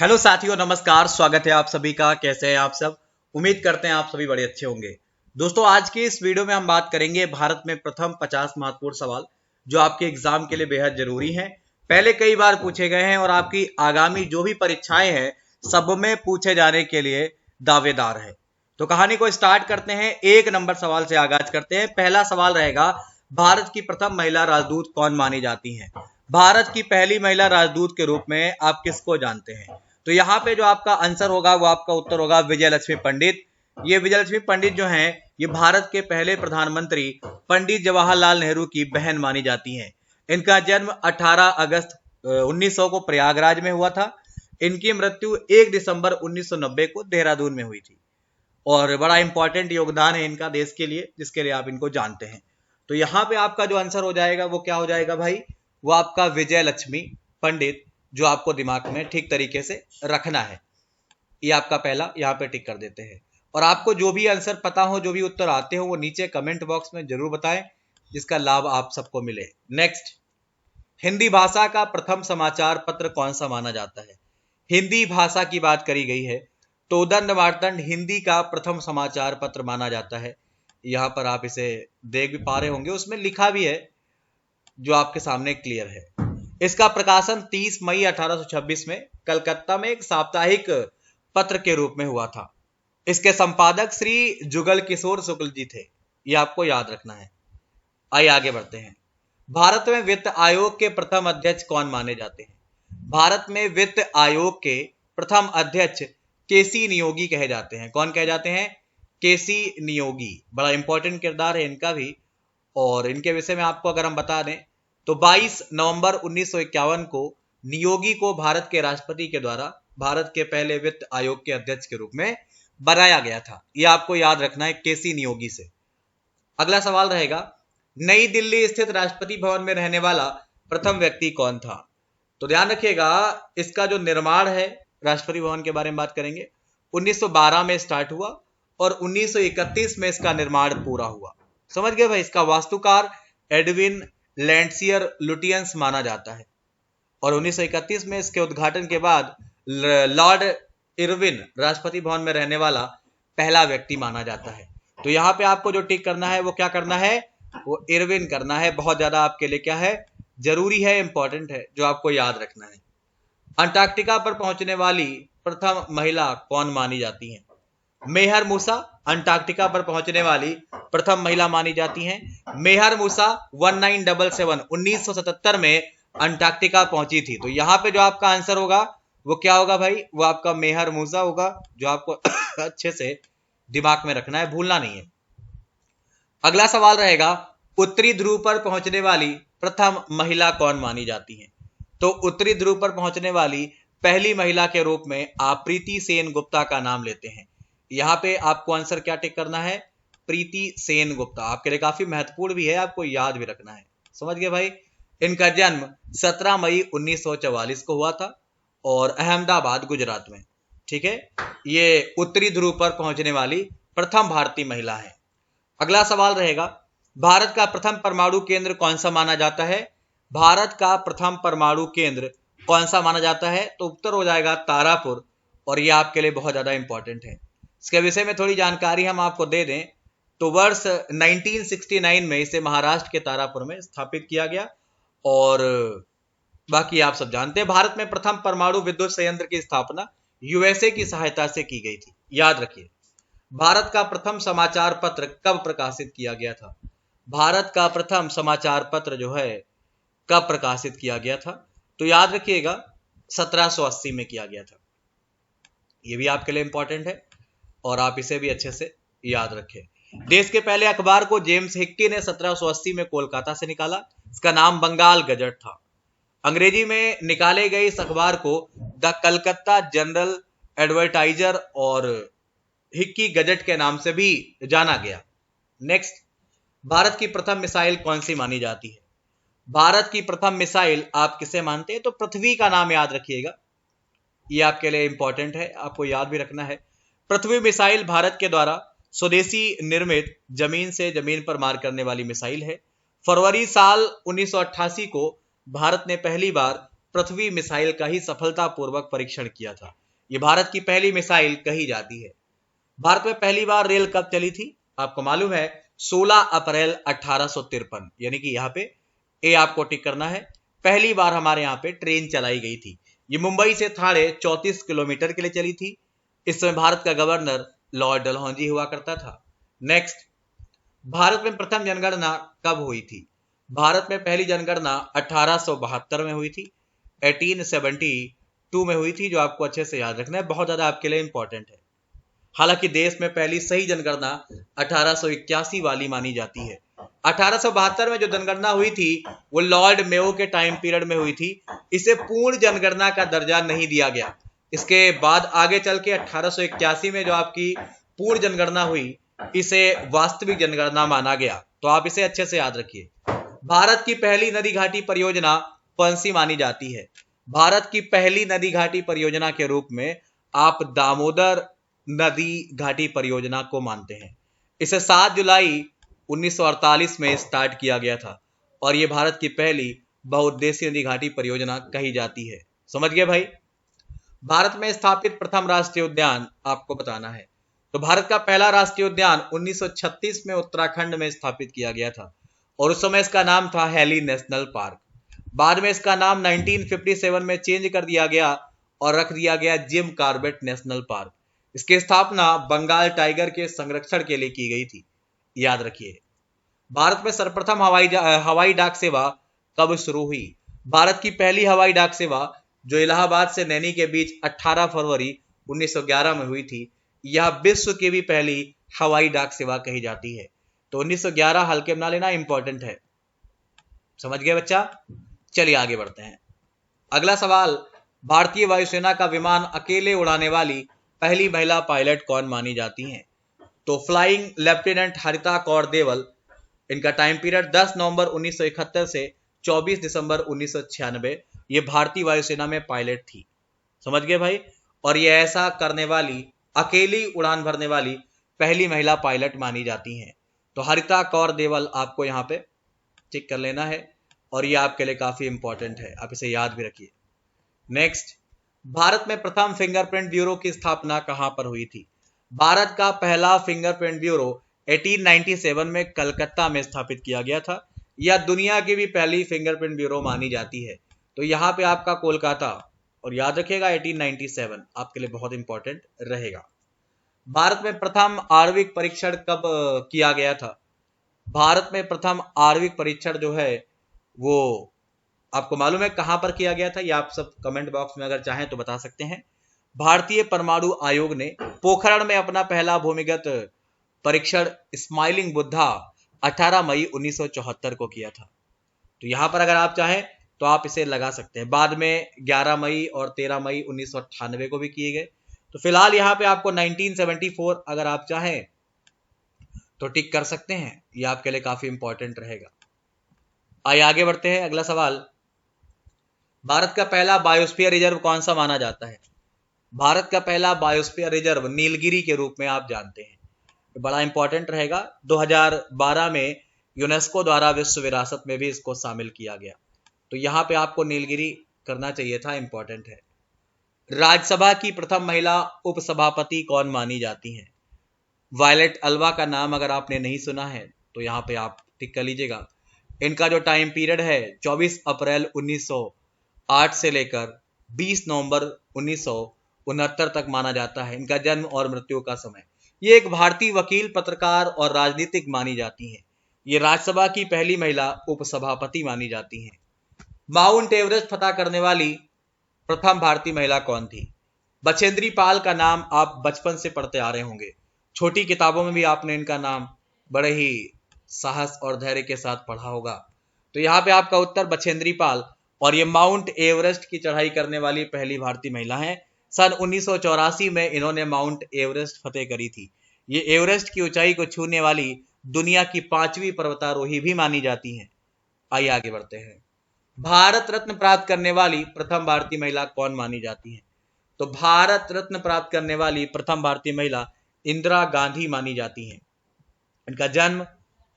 Hello साथियों, नमस्कार। स्वागत है आप सभी का। कैसे हैं आप सब? उम्मीद करते हैं आप सभी बड़े अच्छे होंगे। दोस्तों, आज की इस वीडियो में हम बात करेंगे भारत में प्रथम 50 महत्वपूर्ण सवाल जो आपके एग्जाम के लिए बेहद जरूरी हैं। पहले कई बार पूछे गए हैं और आपकी आगामी जो भी परीक्षाएं हैं सब में पूछे जाने के लिए दावेदार है। तो कहानी को स्टार्ट करते हैं। 1 नंबर सवाल से आगाज करते हैं। पहला सवाल रहेगा, भारत की प्रथम महिला राजदूत कौन मानी जाती हैं? भारत की पहली महिला राजदूत के रूप में आप किसको जानते हैं? तो यहाँ पे जो आपका आंसर होगा वो आपका उत्तर होगा विजय लक्ष्मी पंडित। ये विजय लक्ष्मी पंडित जो हैं ये भारत के पहले प्रधानमंत्री पंडित जवाहरलाल नेहरू की बहन मानी जाती हैं। इनका जन्म 18 अगस्त 1900 को प्रयागराज में हुआ था। इनकी मृत्यु 1 दिसंबर 1990 को देहरादून में हुई थी। और बड़ा इंपॉर्टेंट योगदान है इनका देश के लिए, जिसके लिए आप इनको जानते हैं। तो यहाँ पे आपका जो आंसर हो जाएगा वो क्या हो जाएगा भाई? वो आपका विजय लक्ष्मी पंडित, जो आपको दिमाग में ठीक तरीके से रखना है। ये आपका पहला यहाँ पे टिक कर देते हैं। और आपको जो भी आंसर पता हो, जो भी उत्तर आते हो, वो नीचे कमेंट बॉक्स में जरूर बताएं, जिसका लाभ आप सबको मिले। नेक्स्ट, हिंदी भाषा का प्रथम समाचार पत्र कौन सा माना जाता है? हिंदी भाषा की बात करी गई है तो उदंड मार्तंड हिंदी का प्रथम समाचार पत्र माना जाता है। यहां पर आप इसे देख भी पा रहे होंगे, उसमें लिखा भी है जो आपके सामने क्लियर है। इसका प्रकाशन 30 मई 1826 में कलकत्ता में एक साप्ताहिक पत्र के रूप में हुआ था। इसके संपादक श्री जुगल किशोर शुक्ल जी थे। यह आपको याद रखना है। आइए आगे बढ़ते हैं। भारत में वित्त आयोग के प्रथम अध्यक्ष कौन माने जाते हैं? भारत में वित्त आयोग के प्रथम अध्यक्ष केसी नियोगी कहे जाते हैं। कौन कहे जाते हैं? केसी नियोगी। बड़ा इंपॉर्टेंट किरदार है इनका भी। और इनके विषय में आपको अगर हम बता दें तो 22 नवंबर 1951 को नियोगी को भारत के राष्ट्रपति के द्वारा भारत के पहले वित्त आयोग के अध्यक्ष के रूप में बनाया गया था। यह आपको याद रखना है, केसी नियोगी से। अगला सवाल रहेगा, नई दिल्ली स्थित राष्ट्रपति भवन में रहने वाला प्रथम व्यक्ति कौन था? तो ध्यान रखिएगा, इसका जो निर्माण है, राष्ट्रपति भवन के बारे में बात करेंगे, 1912 में स्टार्ट हुआ और 1931 में इसका निर्माण पूरा हुआ। समझ गए भाई? इसका वास्तुकार एडविन लैंडसियर लुटियंस माना जाता है। और 1931 में इसके उद्घाटन के बाद लॉर्ड इरविन राष्ट्रपति भवन में रहने वाला पहला व्यक्ति माना जाता है। तो यहां पे आपको जो टिक करना है वो क्या करना है? वो इरविन करना है। बहुत ज्यादा आपके लिए क्या है? जरूरी है, इंपॉर्टेंट है, जो आपको याद रखना है। अंटार्कटिका पर पहुंचने वाली प्रथम महिला कौन मानी जाती है? मेहर मूसा अंटार्कटिका पर पहुंचने वाली प्रथम महिला मानी जाती हैं। मेहर मूसा 1977 में अंटार्कटिका पहुंची थी। तो यहां पे जो आपका आंसर होगा वो क्या होगा भाई? वो आपका मेहर मूसा होगा, जो आपको अच्छे से दिमाग में रखना है, भूलना नहीं है। अगला सवाल रहेगा, उत्तरी ध्रुव पर पहुंचने वाली प्रथम महिला कौन मानी जाती है? तो उत्तरी ध्रुव पर पहुंचने वाली पहली महिला के रूप में आप प्रीति सेन गुप्ता का नाम लेते हैं। यहां पे आपको आंसर क्या टिक करना है? प्रीति सेन गुप्ता। आपके लिए काफी महत्वपूर्ण भी है, आपको याद भी रखना है। समझ गए भाई? इनका जन्म 17 मई 1944 को हुआ था और अहमदाबाद, गुजरात में। ठीक है, ये उत्तरी ध्रुव पर पहुंचने वाली प्रथम भारतीय महिला है। अगला सवाल रहेगा, भारत का प्रथम परमाणु केंद्र कौन सा माना जाता है? भारत का प्रथम परमाणु केंद्र कौन सा माना जाता है? तो उत्तर हो जाएगा तारापुर। और यह आपके लिए बहुत ज्यादा इंपॉर्टेंट है। इसके विषय में थोड़ी जानकारी हम आपको दे दें तो वर्ष 1969 में इसे महाराष्ट्र के तारापुर में स्थापित किया गया। और बाकी आप सब जानते हैं, भारत में प्रथम परमाणु विद्युत संयंत्र की स्थापना यूएसए की सहायता से की गई थी। याद रखिए। भारत का प्रथम समाचार पत्र कब प्रकाशित किया गया था? भारत का प्रथम समाचार पत्र जो है कब प्रकाशित किया गया था? तो याद रखिएगा, 1780 में किया गया था। यह भी आपके लिए इंपॉर्टेंट है और आप इसे भी अच्छे से याद रखें। देश के पहले अखबार को जेम्स हिक्की ने 1780 में कोलकाता से निकाला। इसका नाम बंगाल गजट था। अंग्रेजी में निकाले गए इस अखबार को द कलकत्ता जनरल एडवर्टाइजर और हिक्की गजट के नाम से भी जाना गया। नेक्स्ट, भारत की प्रथम मिसाइल कौन सी मानी जाती है? भारत की प्रथम मिसाइल आप किसे मानते हैं? तो पृथ्वी का नाम याद रखिएगा, ये आपके लिए इंपॉर्टेंट है, आपको याद भी रखना है। पृथ्वी मिसाइल भारत के द्वारा स्वदेशी निर्मित जमीन से जमीन पर मार करने वाली मिसाइल है। फरवरी साल 1988 को भारत ने पहली बार पृथ्वी मिसाइल का ही सफलतापूर्वक परीक्षण किया था। ये भारत की पहली मिसाइल कही जाती है। भारत में पहली बार रेल कब चली थी? आपको मालूम है 16 अप्रैल 1853, यानी कि यहाँ पे ए आपको टिक करना है। पहली बार हमारे यहाँ पे ट्रेन चलाई गई थी। ये मुंबई से ठाणे 34 किलोमीटर के लिए चली थी। इस समय भारत का गवर्नर लॉर्ड डलहौजी हुआ करता था। नेक्स्ट, भारत में प्रथम जनगणना कब हुई थी? भारत में पहली जनगणना 1872 में हुई थी, 1872 में हुई थी, जो आपको अच्छे से याद रखना है, बहुत ज्यादा आपके लिए इंपॉर्टेंट है। हालांकि देश में पहली सही जनगणना 1881 वाली मानी जाती है। 1872 में जो जनगणना हुई थी वो लॉर्ड मेयो के टाइम पीरियड में हुई थी। इसे पूर्ण जनगणना का दर्जा नहीं दिया गया। इसके बाद आगे चल के 1881 में जो आपकी पूर्ण जनगणना हुई, इसे वास्तविक जनगणना माना गया। तो आप इसे अच्छे से याद रखिए। भारत की पहली नदी घाटी परियोजना कौन सी मानी जाती है? भारत की पहली नदी घाटी परियोजना के रूप में आप दामोदर नदी घाटी परियोजना को मानते हैं। इसे 7 जुलाई 1948 में स्टार्ट किया गया था और यह भारत की पहली बहुउद्देशीय नदी घाटी परियोजना कही जाती है। समझ गए भाई? भारत में स्थापित प्रथम राष्ट्रीय उद्यान आपको बताना है। तो भारत का पहला राष्ट्रीय उद्यान 1936 में उत्तराखंड में स्थापित किया गया था और उस समय इसका नाम था हैली नेशनल पार्क। बाद में इसका नाम 1957 में चेंज कर दिया गया और रख दिया गया जिम कॉर्बेट नेशनल पार्क। इसकी स्थापना बंगाल टाइगर के संरक्षण के लिए की गई थी, याद रखिए। भारत में सर्वप्रथम हवाई डाक सेवा कब शुरू हुई? भारत की पहली हवाई डाक सेवा जो इलाहाबाद से नैनी के बीच 18 फरवरी 1911 में हुई थी, यह विश्व की भी पहली हवाई डाक सेवा कही जाती है। तो 1911 हल्के में ना लेना, इंपॉर्टेंट है। समझ गए बच्चा? चलिए आगे बढ़ते हैं। अगला सवाल, भारतीय वायुसेना का विमान अकेले उड़ाने वाली पहली महिला पायलट कौन मानी जाती हैं? तो फ्लाइंग लेफ्टिनेंट हरिता कौर देवल। इनका टाइम पीरियड 10 नवंबर 1971 से 24 दिसंबर 1996। ये भारतीय वायुसेना में पायलट थी। समझ गए भाई? और ये ऐसा करने वाली, अकेली उड़ान भरने वाली पहली महिला पायलट मानी जाती हैं। तो हरिता कौर देवल आपको यहाँ पे चेक कर लेना है और ये आपके लिए काफी इंपॉर्टेंट है, आप इसे याद भी रखिए। नेक्स्ट, भारत में प्रथम फिंगरप्रिंट ब्यूरो की स्थापना कहां पर हुई थी? भारत का पहला फिंगरप्रिंट ब्यूरो 1897 में कलकत्ता में स्थापित किया गया था। यह दुनिया की भी पहली फिंगरप्रिंट ब्यूरो मानी जाती है। तो यहाँ पे आपका कोलकाता, और याद रखिएगा 1897 आपके लिए बहुत इंपॉर्टेंट रहेगा। भारत में प्रथम आणविक परीक्षण कब किया गया था? भारत में प्रथम आणविक परीक्षण जो है वो आपको मालूम है कहां पर किया गया था? ये आप सब कमेंट बॉक्स में अगर चाहें तो बता सकते हैं। भारतीय परमाणु आयोग ने पोखरण में अपना पहला भूमिगत परीक्षण स्माइलिंग बुद्धा 18 मई 1974 को किया था। तो यहां पर अगर आप चाहें तो आप इसे लगा सकते हैं। बाद में 11 मई और 13 मई 1998 को भी किए गए। तो फिलहाल यहाँ पे आपको 1974 अगर आप चाहें तो टिक कर सकते हैं, ये आपके लिए काफी इंपॉर्टेंट रहेगा। आइए आगे बढ़ते हैं। अगला सवाल, भारत का पहला बायोस्फीयर रिजर्व कौन सा माना जाता है? भारत का पहला बायोस्फीयर रिजर्व नीलगिरी के रूप में आप जानते हैं, बड़ा इंपॉर्टेंट रहेगा। 2012 में यूनेस्को द्वारा विश्व विरासत में भी इसको शामिल किया गया। तो यहाँ पे आपको नीलगिरी करना चाहिए था, इंपॉर्टेंट है। राज्यसभा की प्रथम महिला उपसभापति कौन मानी जाती हैं? वायलेट अल्वा का नाम अगर आपने नहीं सुना है तो यहाँ पे आप टिक कर लीजिएगा। इनका जो टाइम पीरियड है 24 अप्रैल 1908 से लेकर 20 नवंबर 1969 तक माना जाता है इनका जन्म और मृत्यु का समय। ये एक भारतीय वकील, पत्रकार और राजनीतिक मानी जाती हैं। ये राज्यसभा की पहली महिला उपसभापति मानी जाती हैं। माउंट एवरेस्ट फतह करने वाली प्रथम भारतीय महिला कौन थी? बछेंद्री पाल का नाम आप बचपन से पढ़ते आ रहे होंगे, छोटी किताबों में भी आपने इनका नाम बड़े ही साहस और धैर्य के साथ पढ़ा होगा। तो यहाँ पे आपका उत्तर बछेंद्री पाल, और ये माउंट एवरेस्ट की चढ़ाई करने वाली पहली भारतीय महिला हैं। सन 1984 में इन्होंने माउंट एवरेस्ट फतेह करी थी। ये एवरेस्ट की ऊंचाई को छूने वाली दुनिया की 5वीं पर्वतारोही भी मानी जाती हैं। आइए आगे बढ़ते हैं। भारत रत्न प्राप्त करने वाली प्रथम भारतीय महिला कौन मानी जाती है? तो भारत रत्न प्राप्त करने वाली प्रथम भारतीय महिला इंदिरा गांधी मानी जाती हैं। इनका जन्म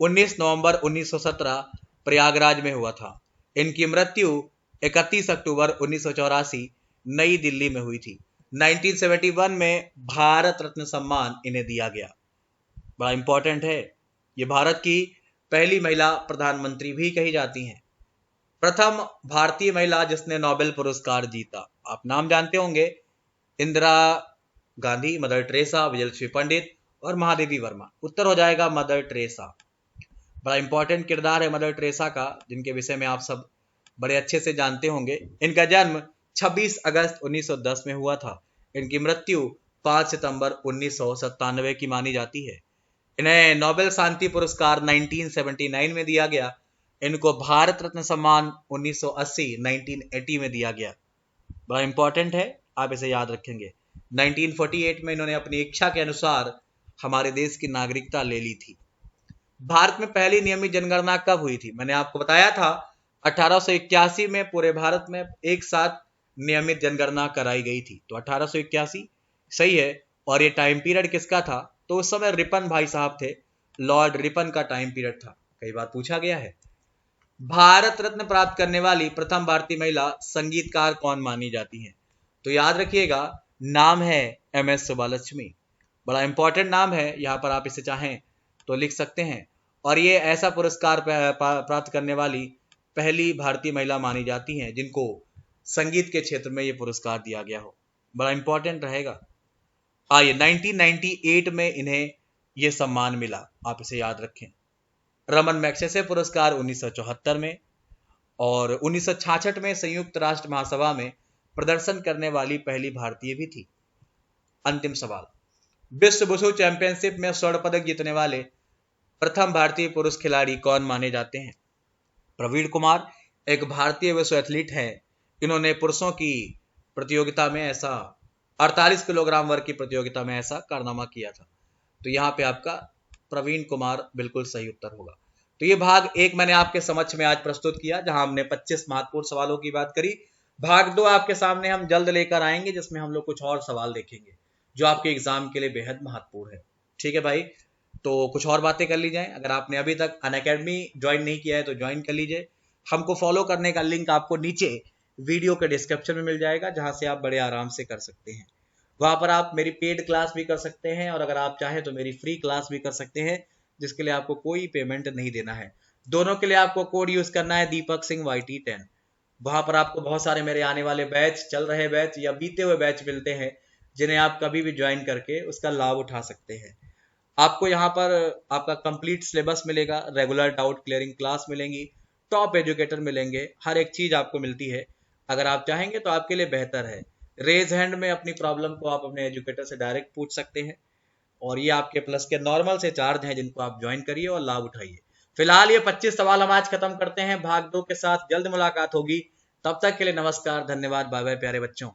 19 नवंबर 1917 प्रयागराज में हुआ था। इनकी मृत्यु 31 अक्टूबर 1984 नई दिल्ली में हुई थी। 1971 में भारत रत्न सम्मान इन्हें दिया गया। बड़ा इंपॉर्टेंट है, ये भारत की पहली महिला प्रधानमंत्री भी कही जाती हैं। प्रथम भारतीय महिला जिसने नोबेल पुरस्कार जीता, आप नाम जानते होंगे, इंदिरा गांधी, मदर टेरेसा, विजयलक्ष्मी पंडित और महादेवी वर्मा। उत्तर हो जाएगा मदर टेरेसा। बड़ा इंपॉर्टेंट किरदार है मदर टेरेसा का, जिनके विषय में आप सब बड़े अच्छे से जानते होंगे। इनका जन्म 26 अगस्त 1910 में हुआ था। इनकी मृत्यु 5 सितंबर 1997 की मानी जाती है। इन्हें नोबेल शांति पुरस्कार 1979 में दिया गया। इनको भारत रत्न सम्मान 1980 में दिया गया। बड़ा इंपॉर्टेंट है, आप इसे याद रखेंगे। 1948 में इन्होंने अपनी इच्छा के अनुसार हमारे देश की नागरिकता ले ली थी। भारत में पहली नियमित जनगणना कब हुई थी? मैंने आपको बताया था 1881 में पूरे भारत में एक साथ नियमित जनगणना कराई गई थी। तो 1881 सही है। और ये टाइम पीरियड किसका था? तो उस समय रिपन भाई साहब थे, लॉर्ड रिपन का टाइम पीरियड था। कई बार पूछा गया है। भारत रत्न प्राप्त करने वाली प्रथम भारतीय महिला संगीतकार कौन मानी जाती हैं? तो याद रखिएगा, नाम है MS सुब्बालक्ष्मी। बड़ा इंपॉर्टेंट नाम है, यहां पर आप इसे चाहें तो लिख सकते हैं। और ये ऐसा पुरस्कार प्राप्त करने वाली पहली भारतीय महिला मानी जाती हैं जिनको संगीत के क्षेत्र में ये पुरस्कार दिया गया हो। बड़ा इंपॉर्टेंट रहेगा। आइए, 1998 में इन्हें यह सम्मान मिला, आप इसे याद रखें। रमन मैग्सेसे पुरस्कार 1974 में, और 1966 में संयुक्त राष्ट्र महासभा में प्रदर्शन करने वाली पहली भारतीय भी थी। अंतिम सवाल, विश्व वुशु चैंपियनशिप में स्वर्ण पदक जीतने वाले प्रथम भारतीय पुरुष खिलाड़ी कौन माने जाते हैं? प्रवीण कुमार एक भारतीय विश्व एथलीट हैं। इन्होंने पुरुषों की प्रतियोगिता में ऐसा 48 किलोग्राम वर्ग की प्रतियोगिता में ऐसा कारनामा किया था। तो यहाँ पे आपका प्रवीण कुमार बिल्कुल सही उत्तर होगा। तो ये भाग 1 मैंने आपके समक्ष में आज प्रस्तुत किया, जहां हमने 25 महत्वपूर्ण सवालों की बात करी। भाग 2 आपके सामने हम जल्द लेकर आएंगे, जिसमें हम लोग कुछ और सवाल देखेंगे जो आपके एग्जाम के लिए बेहद महत्वपूर्ण है। ठीक है भाई, तो कुछ और बातें कर ली जाए। अगर आपने अभी तक अनअकैडमी ज्वाइन नहीं किया है तो ज्वाइन कर लीजिए। हमको फॉलो करने का लिंक आपको नीचे वीडियो के डिस्क्रिप्शन में मिल जाएगा, जहां से आप बड़े आराम से कर सकते हैं। वहां पर आप मेरी पेड क्लास भी कर सकते हैं, और अगर आप चाहें तो मेरी फ्री क्लास भी कर सकते हैं, जिसके लिए आपको कोई पेमेंट नहीं देना है। दोनों के लिए आपको कोड यूज करना है दीपक सिंह YT10। वहां पर आपको बहुत सारे मेरे आने वाले बैच, चल रहे बैच या बीते हुए बैच मिलते हैं, जिन्हें आप कभी भी ज्वाइन करके उसका लाभ उठा सकते हैं। आपको यहाँ पर आपका कंप्लीट सिलेबस मिलेगा, रेगुलर डाउट क्लियरिंग क्लास मिलेंगी, टॉप एजुकेटर मिलेंगे, हर एक चीज आपको मिलती है। अगर आप चाहेंगे तो आपके लिए बेहतर है, रेज हैंड में अपनी प्रॉब्लम को आप अपने एजुकेटर से डायरेक्ट पूछ सकते हैं। और ये आपके प्लस के नॉर्मल से चार्ज हैं, जिनको आप ज्वाइन करिए और लाभ उठाइए। फिलहाल ये 25 सवाल हम आज खत्म करते हैं। भाग 2 के साथ जल्द मुलाकात होगी। तब तक के लिए नमस्कार, धन्यवाद, बाय बाय प्यारे बच्चों।